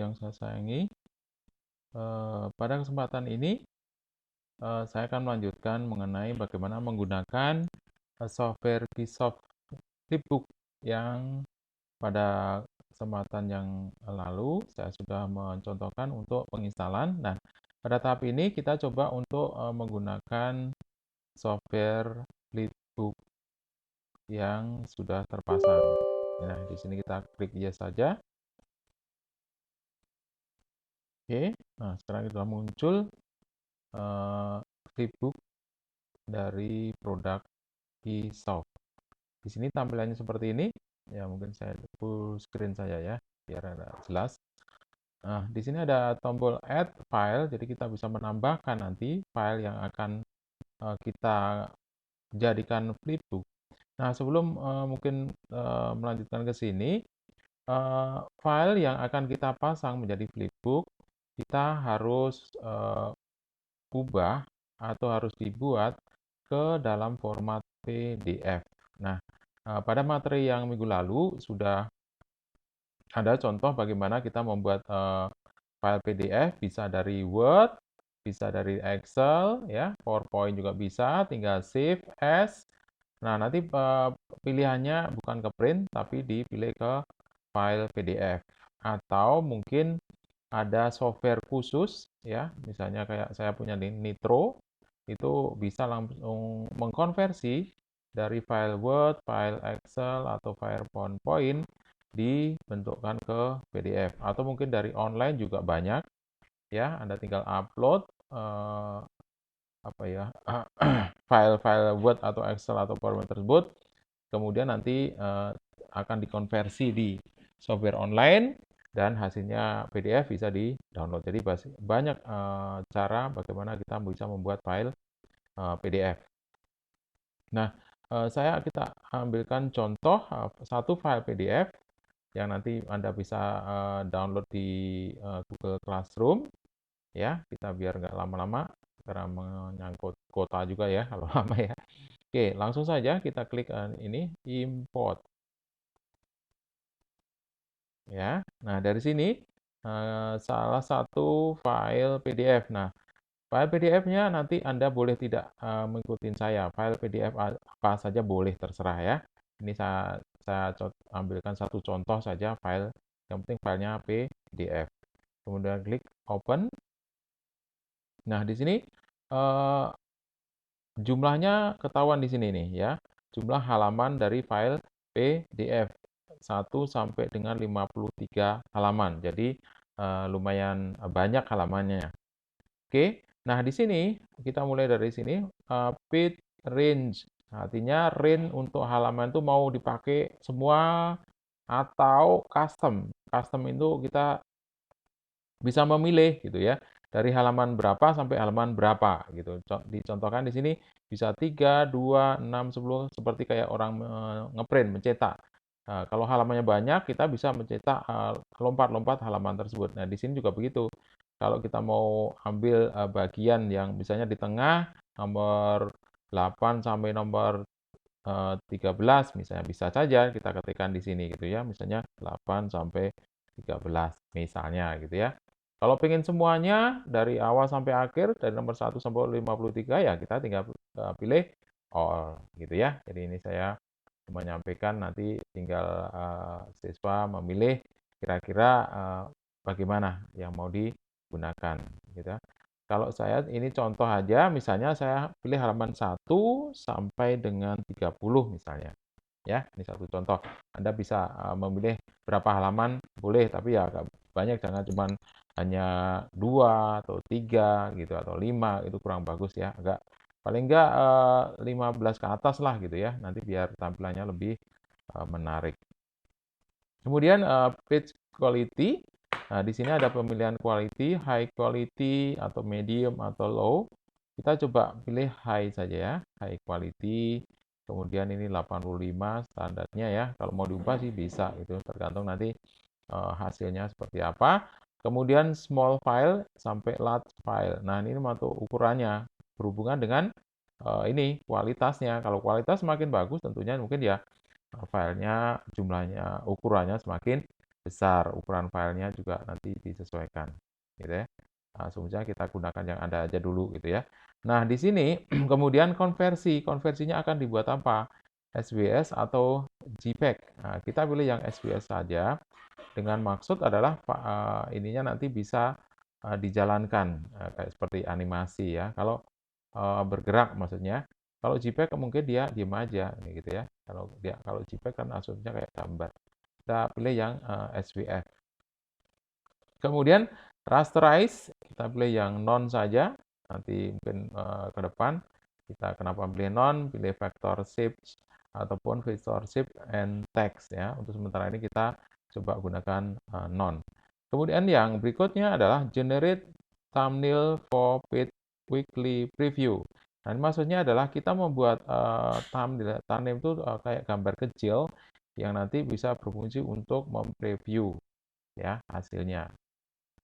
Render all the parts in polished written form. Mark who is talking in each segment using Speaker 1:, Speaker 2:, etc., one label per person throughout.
Speaker 1: yang saya sayangi, pada kesempatan ini saya akan melanjutkan mengenai bagaimana menggunakan software Keysoft Flipbook yang pada kesempatan yang lalu saya sudah mencontohkan untuk penginstalan. Nah, pada tahap ini kita coba untuk menggunakan software Flipbook yang sudah terpasang. Nah, di sini kita klik yes saja. Oke, nah sekarang sudah muncul flipbook dari produk Keysoft. Di sini tampilannya seperti ini. Ya, mungkin saya full screen saja ya, biar ada jelas. Nah, di sini ada tombol add file, jadi kita bisa menambahkan nanti file yang akan kita jadikan flipbook. Nah, sebelum mungkin melanjutkan ke sini, file yang akan kita pasang menjadi flipbook, kita harus ubah atau harus dibuat ke dalam format PDF. Nah, pada materi yang minggu lalu sudah ada contoh bagaimana kita membuat file PDF, bisa dari Word, bisa dari Excel, ya, PowerPoint juga bisa, tinggal save as. Nah, nanti pilihannya bukan ke print, tapi dipilih ke file PDF. Atau mungkin ada software khusus, ya, misalnya kayak saya punya di Nitro, itu bisa langsung mengkonversi dari file Word, file Excel, atau file PowerPoint dibentukkan ke PDF. Atau mungkin dari online juga banyak, ya, Anda tinggal upload apa ya file-file Word atau Excel atau PowerPoint tersebut, kemudian nanti akan dikonversi di software online dan hasilnya PDF bisa di-download. Jadi banyak cara bagaimana kita bisa membuat file PDF. Nah, kita ambilkan contoh satu file PDF yang nanti Anda bisa download di Google Classroom. Ya, kita biar nggak lama-lama karena menyangkut kota juga ya kalau lama ya. Oke, langsung saja kita klik ini import. Ya, nah dari sini salah satu file PDF. Nah, file PDF-nya nanti Anda boleh tidak mengikuti saya. File PDF apa saja boleh, terserah ya. Ini saya ambilkan satu contoh saja file. Yang penting filenya PDF. Kemudian klik open. Nah, di sini eh, jumlahnya ketahuan di sini nih ya. Jumlah halaman dari file PDF 1 sampai dengan 53 halaman. Jadi lumayan banyak halamannya. Oke. Nah, di sini kita mulai dari sini page range. Artinya range untuk halaman itu mau dipakai semua atau custom. Custom itu kita bisa memilih gitu ya, dari halaman berapa sampai halaman berapa gitu. Dicontohkan di sini bisa 3, 2, 6, 10 seperti kayak orang ngeprint, mencetak. Nah, kalau halamannya banyak, kita bisa mencetak lompat-lompat halaman tersebut. Nah, di sini juga begitu. Kalau kita mau ambil bagian yang misalnya di tengah nomor 8 sampai nomor 13 misalnya, bisa saja kita ketikkan di sini gitu ya. Misalnya 8 sampai 13 misalnya gitu ya. Kalau pengen semuanya dari awal sampai akhir, dari nomor 1 sampai 53, ya kita tinggal pilih all gitu ya. Jadi ini saya menyampaikan, nanti tinggal siswa memilih kira-kira bagaimana yang mau digunakan gitu ya. Kalau saya ini contoh aja, misalnya saya pilih halaman 1 sampai dengan 30 misalnya. Ya, ini satu contoh. Anda bisa memilih berapa halaman boleh, tapi ya agak banyak, jangan cuma hanya 2 atau 3 gitu atau 5, itu kurang bagus ya. Agak paling enggak 15 ke atas lah gitu ya. Nanti biar tampilannya lebih menarik. Kemudian page quality. Nah, di sini ada pemilihan quality, high quality atau medium atau low. Kita coba pilih high saja ya, high quality. Kemudian ini 85 standarnya ya. Kalau mau diubah sih bisa, itu tergantung nanti hasilnya seperti apa. Kemudian small file sampai large file. Nah, ini untuk ukurannya berhubungan dengan ini kualitasnya. Kalau kualitas semakin bagus tentunya mungkin ya filenya, jumlahnya, ukurannya semakin besar, ukuran filenya juga nanti disesuaikan, gitu ya. Asumsinya kita gunakan yang ada aja dulu gitu ya. Nah, di sini kemudian konversinya akan dibuat apa? SBS atau JPEG. Nah, kita pilih yang SBS saja dengan maksud adalah ininya nanti bisa dijalankan kayak seperti animasi ya. Kalau bergerak maksudnya. Kalau JPEG mungkin dia diem aja gitu ya. Kalau JPEG kan asumsinya kayak gambar. Kita pilih yang SVF. Kemudian rasterize, kita pilih yang non saja. Nanti mungkin ke depan kita kenapa pilih non, pilih vector shapes ataupun vector shape and text ya. Untuk sementara ini kita coba gunakan non. Kemudian yang berikutnya adalah generate thumbnail for paid weekly preview. Nah, ini maksudnya adalah kita membuat thumbnail itu kayak gambar kecil yang nanti bisa berfungsi untuk mempreview ya hasilnya.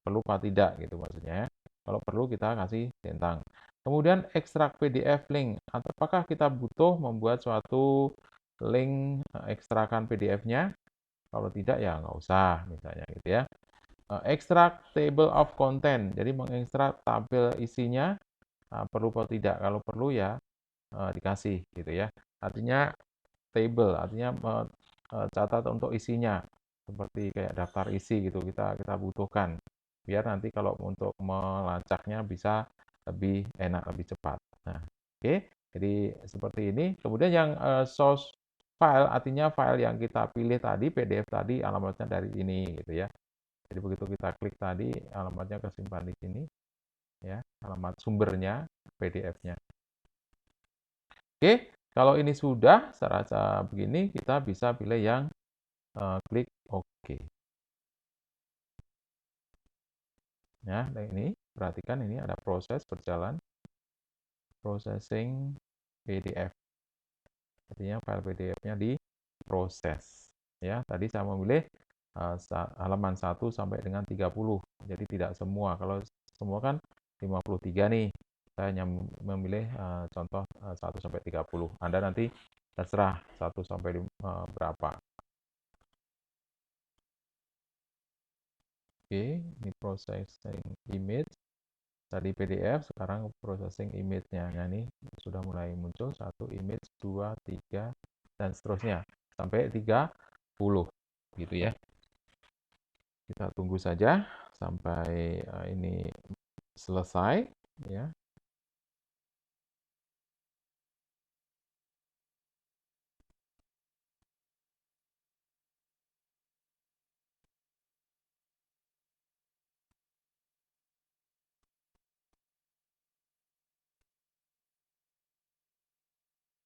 Speaker 1: Perlu apa tidak gitu maksudnya. Kalau perlu kita kasih centang. Kemudian ekstrak PDF link. Apakah kita butuh membuat suatu link ekstrakan PDF-nya? Kalau tidak ya nggak usah misalnya gitu ya. Ekstrak table of content. Jadi mengekstrak tabel isinya perlu atau tidak. Kalau perlu ya dikasih gitu ya. Artinya table, artinya catat untuk isinya seperti kayak daftar isi gitu kita butuhkan biar nanti kalau untuk melacaknya bisa lebih enak, lebih cepat. Nah, oke. Jadi seperti ini. Kemudian yang source file artinya file yang kita pilih tadi PDF tadi alamatnya dari ini gitu ya. Jadi begitu kita klik tadi alamatnya kesimpan di sini ya, alamat sumbernya PDF-nya. Oke, kalau ini sudah saya rasa begini kita bisa pilih yang klik OK. Ya, nah ini perhatikan ini ada proses berjalan processing PDF. Artinya file PDF-nya diproses. Ya, tadi saya memilih halaman 1 sampai dengan 30. Jadi tidak semua. Kalau semua kan 53 nih. Saya hanya memilih contoh 1 sampai 30. Anda nanti terserah 1 sampai berapa. Oke, ini processing image. Tadi PDF, sekarang processing image-nya. Nah, ini sudah mulai muncul 1 image, 2, 3, dan seterusnya. Sampai 30. Gitu ya. Kita tunggu saja sampai ini selesai. Ya.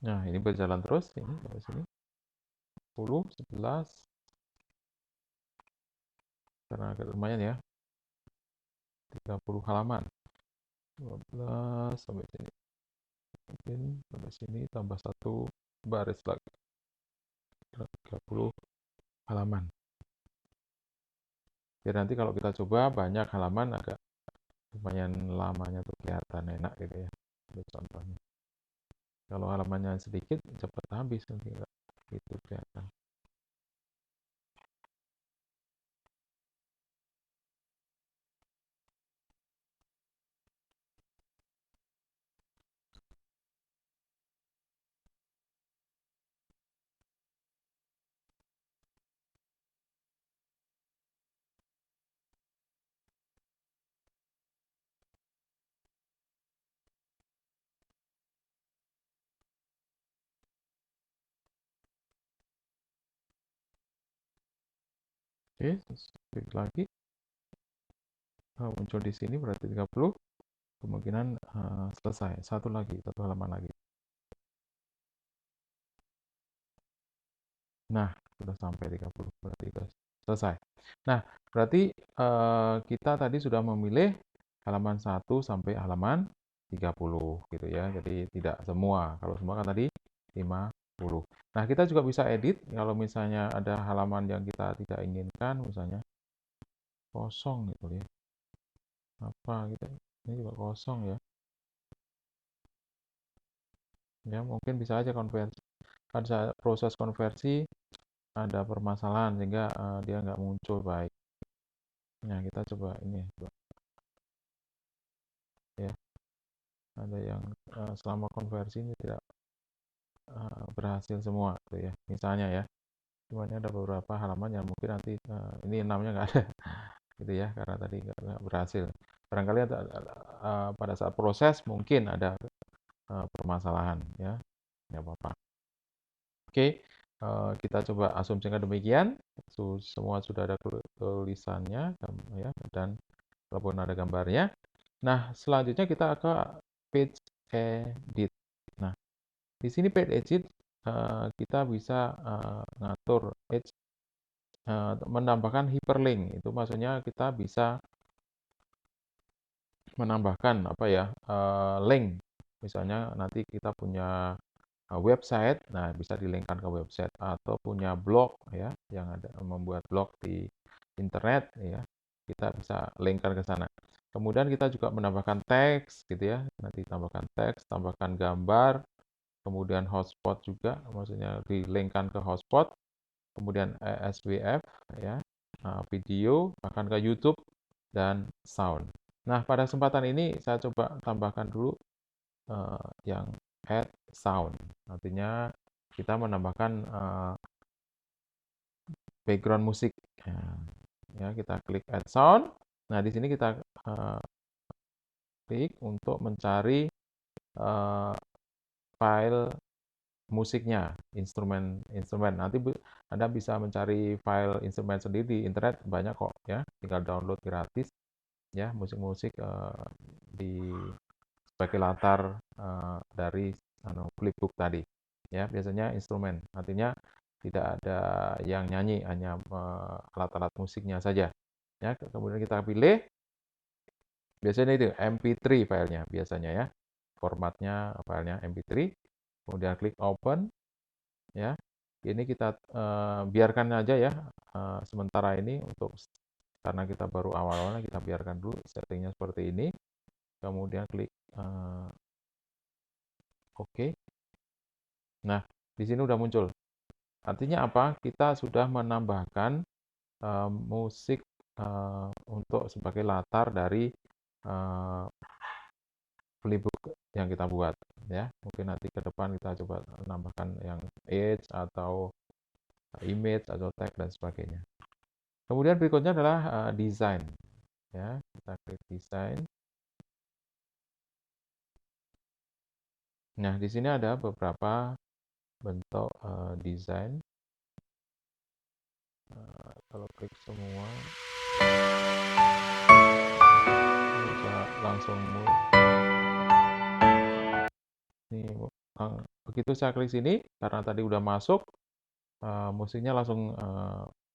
Speaker 1: Nah, ini berjalan terus. Ini dari sini. 10, 11. Karena agak lumayan ya. 30 halaman. 12 sampai sini. Mungkin sampai sini tambah 1 baris lagi. 30 halaman. Jadi nanti kalau kita coba banyak halaman agak lumayan lamanya tuh kelihatan enak gitu ya. Ini contohnya. Kalau halamannya sedikit cepat habis nanti gitu kelihatan. Oke, klik lagi. Muncul di sini berarti 30. Kemungkinan selesai. Satu halaman lagi. Nah, sudah sampai 30 berarti sudah selesai. Nah, berarti kita tadi sudah memilih halaman 1 sampai halaman 30 gitu ya. Jadi tidak semua. Kalau semua kan tadi 50. Nah, kita juga bisa edit kalau misalnya ada halaman yang kita tidak inginkan, misalnya kosong gitu ya. Apa gitu. Ini juga kosong ya. Ya, mungkin bisa aja konversi. Ada proses konversi ada permasalahan sehingga dia nggak muncul baik. Nah, kita coba ini ya, ada yang selama konversi ini tidak berhasil semua tuh ya, misalnya ya. Cuma ini ada beberapa halaman yang mungkin nanti ini namanya nggak ada gitu ya, karena tadi nggak berhasil. Barangkali pada saat proses mungkin ada permasalahan ya, nggak apa-apa. Oke, kita coba asumsikan demikian. Semua sudah ada tulisannya ya, dan walaupun ada gambarnya. Nah, selanjutnya kita ke page edit. Nah, di sini page edit kita bisa ngatur page, menambahkan hyperlink. Itu maksudnya kita bisa menambahkan apa ya, link. Misalnya nanti kita punya website, nah bisa di-link-kan ke website, atau punya blog ya, yang ada membuat blog di internet ya, kita bisa link-kan ke sana. Kemudian kita juga menambahkan teks gitu ya, nanti tambahkan teks, tambahkan gambar, kemudian hotspot juga, maksudnya di-link-kan ke hotspot, kemudian ESWF ya, video, bahkan ke YouTube dan sound. Nah, pada kesempatan ini saya coba tambahkan dulu yang add sound. Artinya kita menambahkan background musik. Nah, ya, kita klik add sound. Nah, di sini kita klik untuk mencari uh, file musiknya, instrumen. Nanti Anda bisa mencari file instrumen sendiri di internet, banyak kok ya. Tinggal download gratis ya, musik-musik di sebagai latar dari flipbook tadi. Ya, biasanya instrumen. Artinya tidak ada yang nyanyi, hanya alat-alat musiknya saja. Ya, kemudian kita pilih, biasanya itu MP3 filenya biasanya ya. Formatnya filenya MP3. Kemudian klik open ya. Ini kita biarkan aja ya sementara ini, untuk karena kita baru awal-awalnya, kita biarkan dulu settingnya seperti ini. Kemudian klik OK. Nah, di sini udah muncul. Artinya apa? Kita sudah menambahkan musik untuk sebagai latar dari playbook yang kita buat ya. Mungkin nanti ke depan kita coba menambahkan yang edge atau image atau tag dan sebagainya. Kemudian berikutnya adalah desain ya. Kita klik desain. Nah, di sini ada beberapa bentuk desain. Kalau klik semua bisa langsung ini, begitu saya klik sini, karena tadi udah masuk, musiknya langsung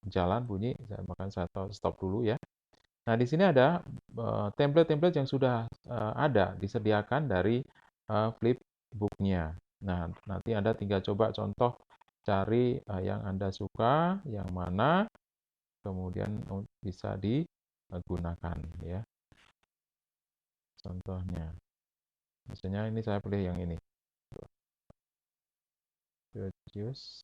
Speaker 1: jalan bunyi, makanya saya stop dulu ya. Nah, di sini ada template-template yang sudah ada disediakan dari flipbook-nya. Nah, nanti Anda tinggal coba contoh, cari yang Anda suka, yang mana, kemudian bisa digunakan ya. Contohnya, misalnya ini saya pilih yang ini. Produce.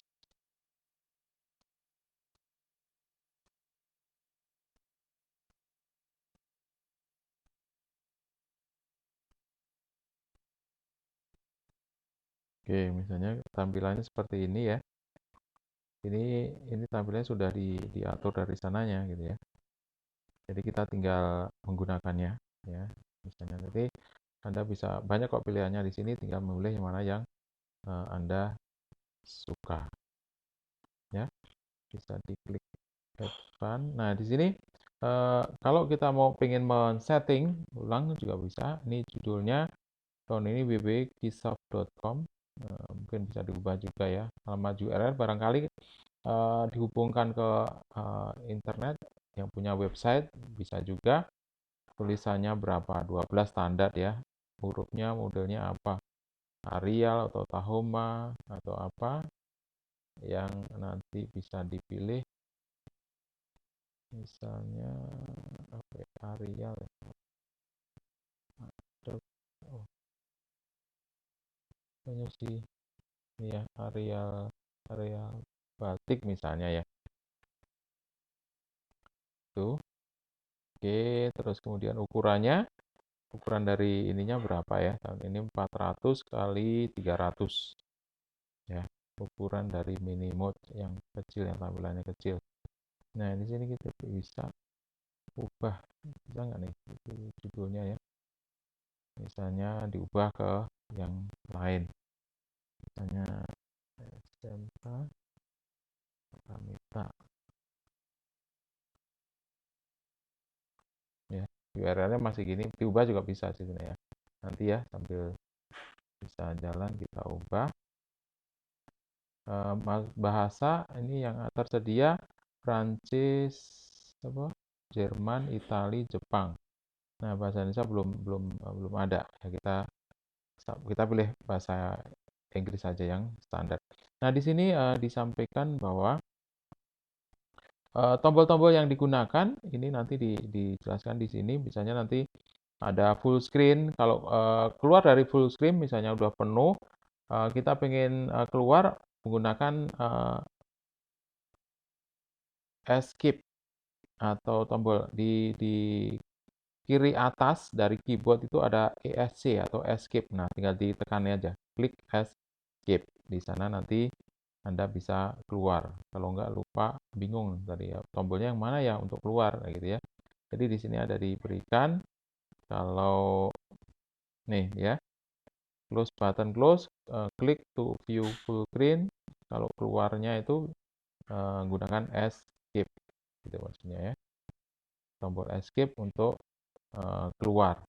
Speaker 1: Oke, misalnya tampilannya seperti ini ya. Ini tampilannya sudah diatur dari sananya gitu ya. Jadi kita tinggal menggunakannya ya. Misalnya nanti Anda bisa banyak kok pilihannya di sini, tinggal memilih yang mana yang Anda suka ya. Bisa diklik advance. Nah, di sini kalau kita mau pengen men-setting ulang juga bisa. Ini judulnya tahun ini www.kisoft.com. Mungkin bisa diubah juga ya. Alamat URL barangkali dihubungkan ke internet yang punya website, bisa juga. Tulisannya berapa? 12 standar ya. Hurufnya modelnya apa? Arial atau Tahoma atau apa yang nanti bisa dipilih. Misalnya apa ya, Arial ya. Oh, banyak sih. Ini ya, Arial, Arial batik misalnya ya. Tuh. Oke, terus kemudian ukuran dari ininya berapa ya? Ini 400 kali 300 ya. Ukuran dari mini mode yang kecil, yang tampilannya kecil. Nah, di sini kita bisa ubah, bisa nggak nih judulnya ya? Misalnya diubah ke yang lain. Misalnya SMK Pramita ya. URL-nya masih gini, diubah juga bisa sih sebenarnya. Nanti ya sambil bisa jalan kita ubah. Bahasa ini yang tersedia Prancis, apa, Jerman, Itali, Jepang. Nah, bahasa Indonesia belum ada. Ya, kita pilih bahasa Inggris saja yang standar. Nah, di sini disampaikan bahwa tombol-tombol yang digunakan ini nanti dijelaskan di sini. Misalnya nanti ada full screen. Kalau keluar dari full screen, misalnya udah penuh, kita pengen keluar menggunakan escape atau tombol di kiri atas dari keyboard itu ada ESC atau escape. Nah, tinggal ditekan aja, klik escape. Di sana nanti Anda bisa keluar. Kalau nggak lupa, bingung tadi ya, tombolnya yang mana ya untuk keluar, gitu ya. Jadi di sini ada diberikan, kalau nih ya, close button close, klik to view full screen. Kalau keluarnya itu gunakan escape, gitu maksudnya ya. Tombol escape untuk keluar.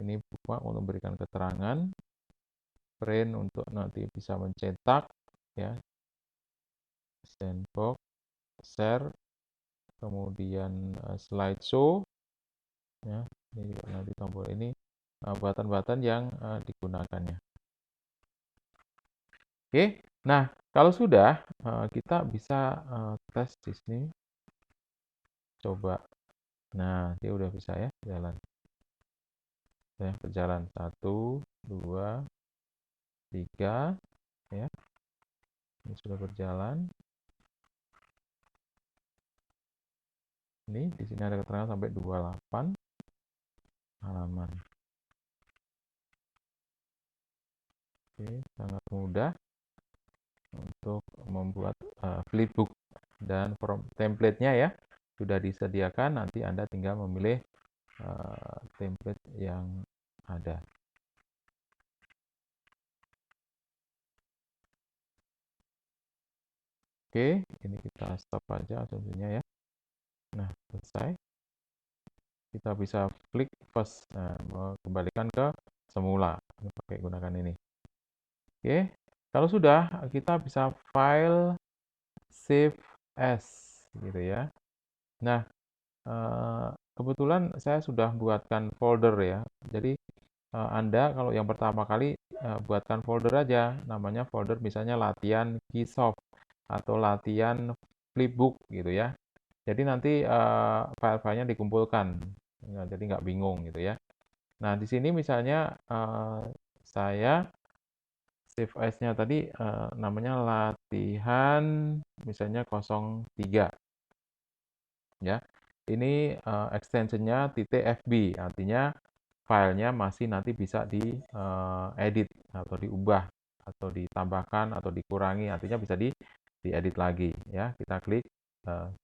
Speaker 1: Ini buka untuk memberikan keterangan, print untuk nanti bisa mencetak, ya, sandbox, share, kemudian slideshow, ya. Ini juga nanti tombol ini button-button yang digunakannya. Oke, nah kalau sudah kita bisa tes di sini, coba. Nah, dia udah bisa ya jalan. Ya, berjalan 1, 2, 3, ya. Ini sudah berjalan. Ini di sini ada keterangan sampai 28 halaman. Oke, sangat mudah untuk membuat flipbook, dan template-nya ya sudah disediakan. Nanti Anda tinggal memilih template yang ada. Oke, ini kita stop aja tentunya ya. Nah, selesai. Kita bisa klik first, kembalikan ke semula pakai gunakan ini. Oke, kalau sudah, kita bisa file save as, gitu ya. Nah, kebetulan saya sudah buatkan folder ya. Jadi Anda kalau yang pertama kali buatkan folder aja, namanya folder misalnya latihan Keysoft atau latihan flipbook gitu ya. Jadi nanti file-filenya dikumpulkan, nah, jadi nggak bingung gitu ya. Nah, di sini misalnya saya save as-nya tadi namanya latihan misalnya 03 ya. Ini extensionnya .fb, artinya filenya masih nanti bisa diedit atau diubah atau ditambahkan atau dikurangi, artinya bisa diedit lagi ya. Kita klik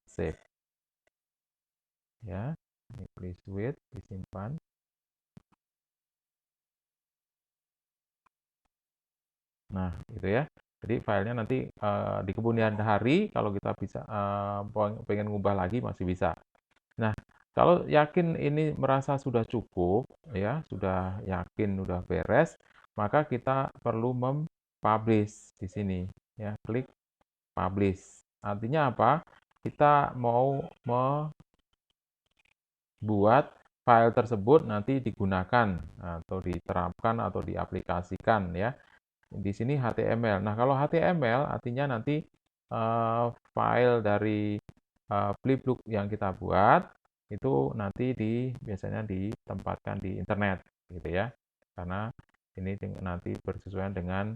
Speaker 1: save ya. Ini please wait, disimpan. Nah, gitu ya. Jadi filenya nanti di kemudian hari kalau kita bisa pengen ngubah lagi masih bisa. Nah, kalau yakin ini merasa sudah cukup ya, sudah yakin sudah beres, maka kita perlu mempublish di sini ya, klik publish. Artinya apa? Kita mau membuat file tersebut nanti digunakan atau diterapkan atau diaplikasikan ya. Di sini HTML. Nah, kalau HTML artinya nanti file dari flipbook yang kita buat itu nanti biasanya ditempatkan di internet gitu ya. Karena ini nanti bersesuaian dengan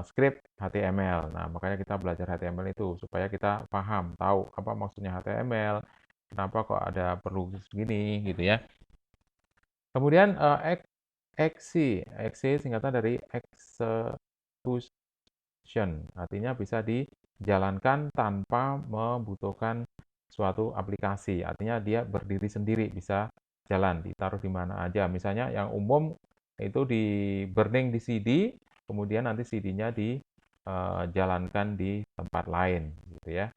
Speaker 1: script HTML. Nah, makanya kita belajar HTML itu supaya kita paham, tahu apa maksudnya HTML, kenapa kok ada perlu segini gitu ya. Kemudian exe singkatan dari execution, artinya bisa dijalankan tanpa membutuhkan suatu aplikasi. Artinya dia berdiri sendiri, bisa jalan, ditaruh di mana aja. Misalnya yang umum itu di burning di CD, kemudian nanti CD-nya dijalankan di tempat lain, gitu ya.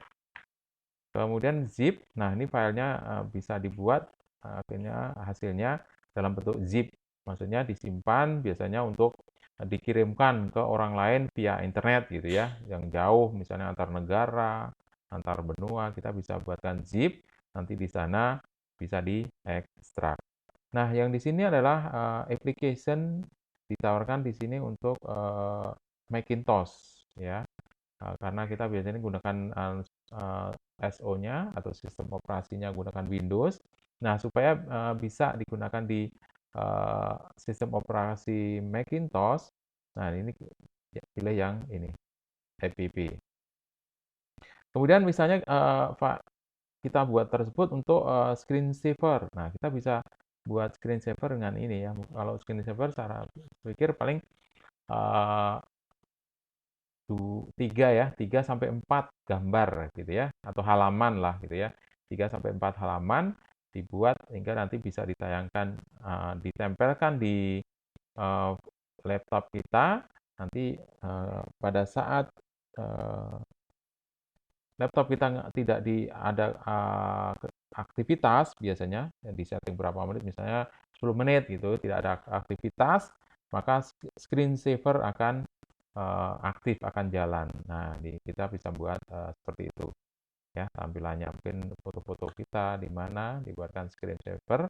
Speaker 1: Kemudian zip, nah ini filenya bisa dibuat akhirnya hasilnya dalam bentuk zip, maksudnya disimpan biasanya untuk dikirimkan ke orang lain via internet gitu ya, yang jauh misalnya antar negara, antar benua, kita bisa buatkan zip, nanti di sana bisa diekstrak. Nah, yang di sini adalah application ditawarkan di sini untuk Macintosh ya. Karena kita biasanya gunakan SO-nya atau sistem operasinya gunakan Windows. Nah, supaya bisa digunakan di sistem operasi Macintosh, nah ini pilih yang ini, app. Kemudian misalnya kita buat tersebut untuk screensaver. Nah, kita bisa buat screensaver dengan ini ya. Kalau screensaver cara pikir paling uh, 3 sampai 4 gambar gitu ya, atau halaman lah gitu ya. 3 sampai 4 halaman dibuat sehingga nanti bisa ditayangkan, ditempelkan di eh, laptop kita. Nanti pada saat eh, laptop kita tidak ada aktivitas, biasanya ya di setting berapa menit, misalnya 10 menit gitu, tidak ada aktivitas, maka screensaver akan aktif, akan jalan. Nah, kita bisa buat seperti itu ya tampilannya. Mungkin foto-foto kita di mana dibuatkan screensaver,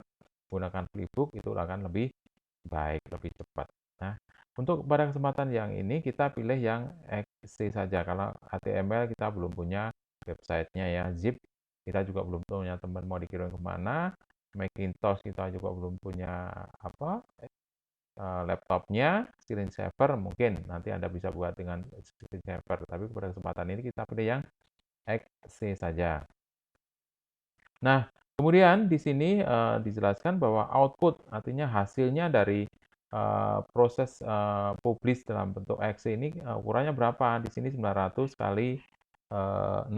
Speaker 1: gunakan flipbook itu akan lebih baik, lebih cepat. Nah, untuk pada kesempatan yang ini kita pilih yang exe saja. Kalau HTML kita belum punya websitenya ya, zip kita juga belum punya teman mau dikirim kemana, Macintosh kita juga belum punya apa laptopnya, screensaver mungkin nanti Anda bisa buat dengan screensaver. Tapi pada kesempatan ini kita pilih yang exe saja. Nah, kemudian di sini dijelaskan bahwa output artinya hasilnya dari proses publish dalam bentuk exe ini ukurannya berapa? Di sini 900 kali 600.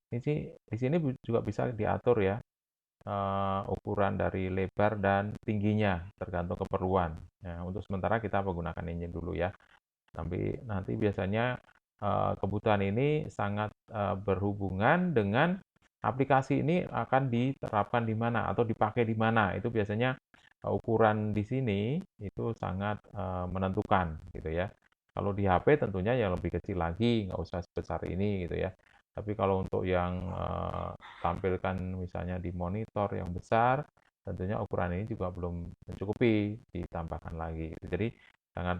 Speaker 1: Di sini juga bisa diatur ya ukuran dari lebar dan tingginya tergantung keperluan. Nah, untuk sementara kita menggunakan ini dulu ya. Tapi nanti biasanya kebutuhan ini sangat berhubungan dengan aplikasi ini akan diterapkan di mana atau dipakai di mana. Itu biasanya ukuran di sini itu sangat menentukan gitu ya. Kalau di HP tentunya yang lebih kecil lagi, nggak usah sebesar ini gitu ya. Tapi kalau untuk yang tampilkan misalnya di monitor yang besar, tentunya ukuran ini juga belum mencukupi, ditambahkan lagi. Jadi sangat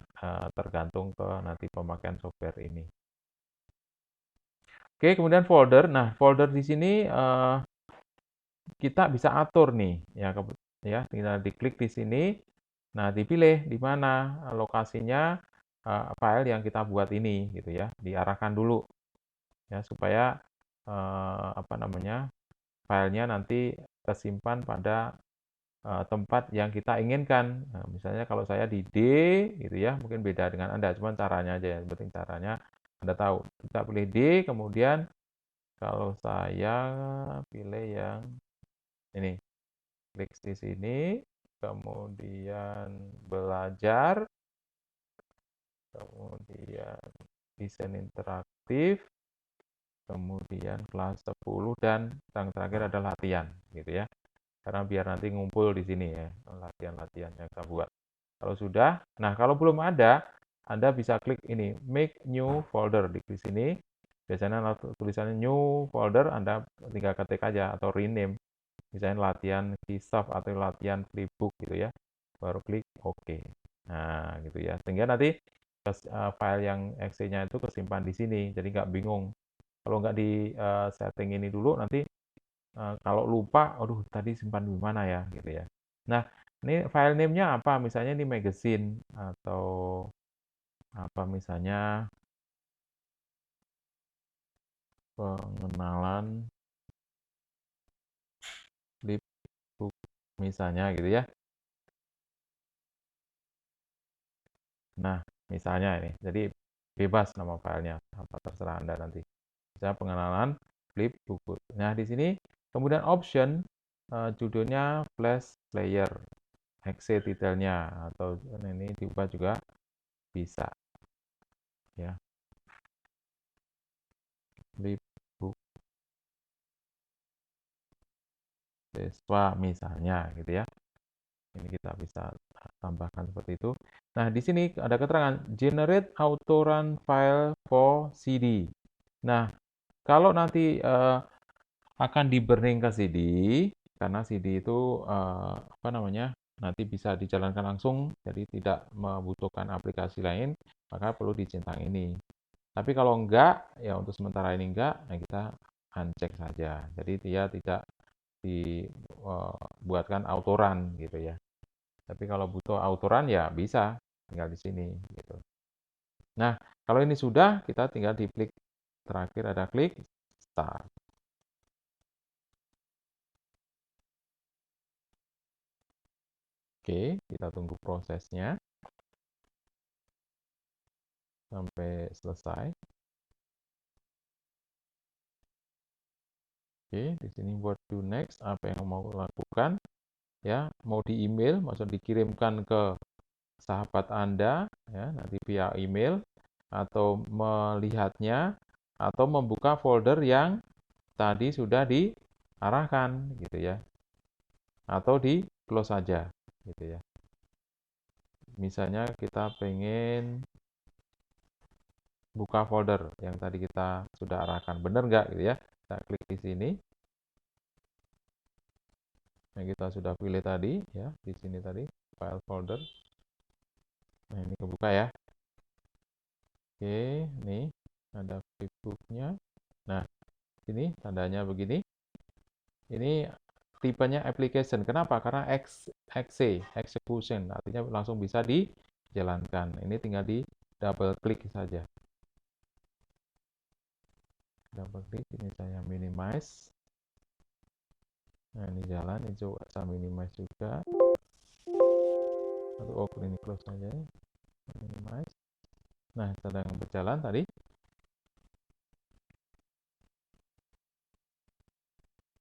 Speaker 1: tergantung ke nanti pemakaian software ini. Oke, kemudian folder. Nah, folder di sini kita bisa atur nih, ya, tinggal diklik di sini. Nah, dipilih di mana lokasinya file yang kita buat ini, gitu ya, diarahkan dulu, ya, supaya apa namanya filenya nanti tersimpan pada tempat yang kita inginkan. Nah, misalnya kalau saya di D gitu ya, mungkin beda dengan Anda, cuman caranya aja ya, penting caranya Anda tahu. Kita pilih D, kemudian kalau saya pilih yang ini, klik di sini, kemudian belajar, kemudian desain interaktif, kemudian kelas 10 dan yang terakhir adalah latihan gitu ya. Karena biar nanti ngumpul di sini ya, latihan-latihan yang kita buat. Kalau sudah, nah kalau belum ada, Anda bisa klik ini, make new folder di sini. Biasanya tulisannya new folder, Anda tinggal ketik aja atau rename. Misalnya latihan Keysoft atau latihan Flipbook gitu ya. Baru klik OK. Nah, gitu ya. Sehingga nanti file yang exe-nya itu kesimpan di sini, jadi nggak bingung. Kalau nggak di setting ini dulu, nanti kalau lupa, aduh tadi simpan di mana ya, gitu ya. Nah, ini file name-nya apa? Misalnya ini magazine atau Apa misalnya pengenalan flipbook misalnya gitu ya. Nah, misalnya ini. Jadi bebas nama filenya, apa terserah Anda nanti. Misalnya pengenalan flipbook. Nah, di sini kemudian option judulnya flash player, exe titelnya atau ini diubah juga bisa ya. Flipbook siswa misalnya gitu ya. Ini kita bisa tambahkan seperti itu. Nah, di sini ada keterangan generate auto run file for CD. Nah, kalau nanti akan di-burning ke CD, karena CD itu apa namanya, nanti bisa dijalankan langsung, jadi tidak membutuhkan aplikasi lain, maka perlu dicentang ini. Tapi kalau enggak, ya untuk sementara ini enggak, nah kita uncheck saja. Jadi dia tidak dibuatkan autoran gitu ya. Tapi kalau butuh autoran ya bisa, tinggal di sini gitu. Nah, kalau ini sudah, kita tinggal di klik terakhir ada klik start. Oke, kita tunggu prosesnya sampai selesai. Oke, di sini what do next, apa yang mau lakukan, ya, mau di email, maksud dikirimkan ke sahabat Anda, ya, nanti via email, atau melihatnya, atau membuka folder yang tadi sudah diarahkan, gitu ya, atau di close saja, gitu ya. Misalnya kita pengen buka folder yang tadi kita sudah arahkan, benar nggak, gitu ya? Kita klik di sini. Yang kita sudah pilih tadi ya, di sini tadi file folder. Nah, ini kebuka ya. Oke, nih ada flipbooknya. Nah, ini tandanya begini. Ini tipenya application. Kenapa? Karena execution, artinya langsung bisa dijalankan. Ini tinggal di double klik saja. Double klik, ini saya minimize. Nah, ini jalan, ini coba saya minimize juga. Atau open ini close saja. Minimize. Nah, sedang berjalan tadi.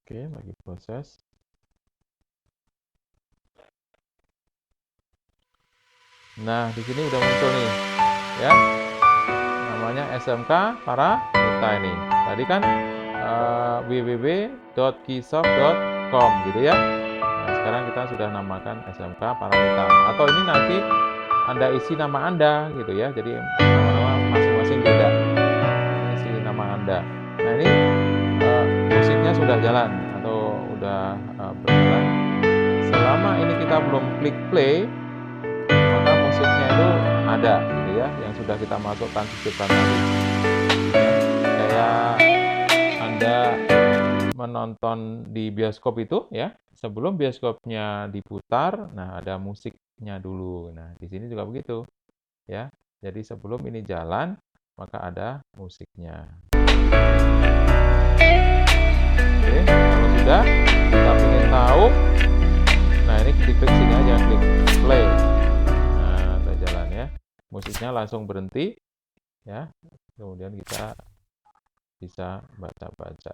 Speaker 1: Oke, lagi proses. Nah, di sini udah muncul nih, ya. Namanya SMK para Mita ini. Tadi kan www.kisoft.com gitu ya. Nah, sekarang kita sudah namakan SMK para Mita. Atau ini nanti Anda isi nama Anda gitu ya. Jadi nama-nama masing-masing beda. Isi nama Anda. Nah, ini musiknya sudah jalan atau udah berjalan. Selama ini kita belum klik play, maka musiknya itu ada gitu ya, yang sudah kita masukkan titipan tadi. Kayak Anda menonton di bioskop itu ya, sebelum bioskopnya diputar, nah ada musiknya dulu. Nah, di sini juga begitu ya. Jadi sebelum ini jalan, maka ada musiknya. Oke, kalau sudah kita ingin tahu, nah ini klik sini aja, klik play. Nah, udah jalan ya. Musiknya langsung berhenti ya. Kemudian kita bisa baca-baca.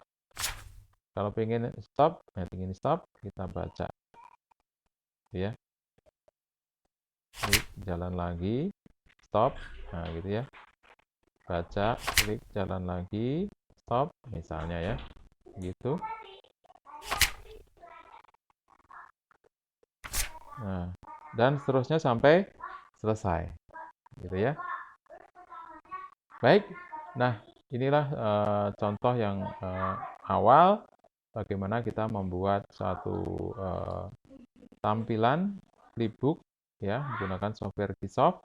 Speaker 1: Kalau pengen stop, nah ingin stop, kita baca. Ya. Klik jalan lagi, stop. Nah, gitu ya. Baca, klik jalan lagi, stop misalnya ya. Gitu. Nah, dan seterusnya sampai selesai. Gitu ya. Baik. Nah, inilah contoh yang awal bagaimana kita membuat satu tampilan flipbook ya menggunakan software Kisoft.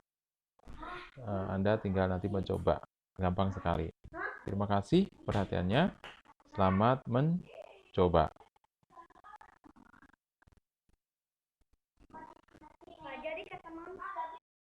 Speaker 1: Anda tinggal nanti mencoba, gampang sekali. Terima kasih perhatiannya. Selamat mencoba.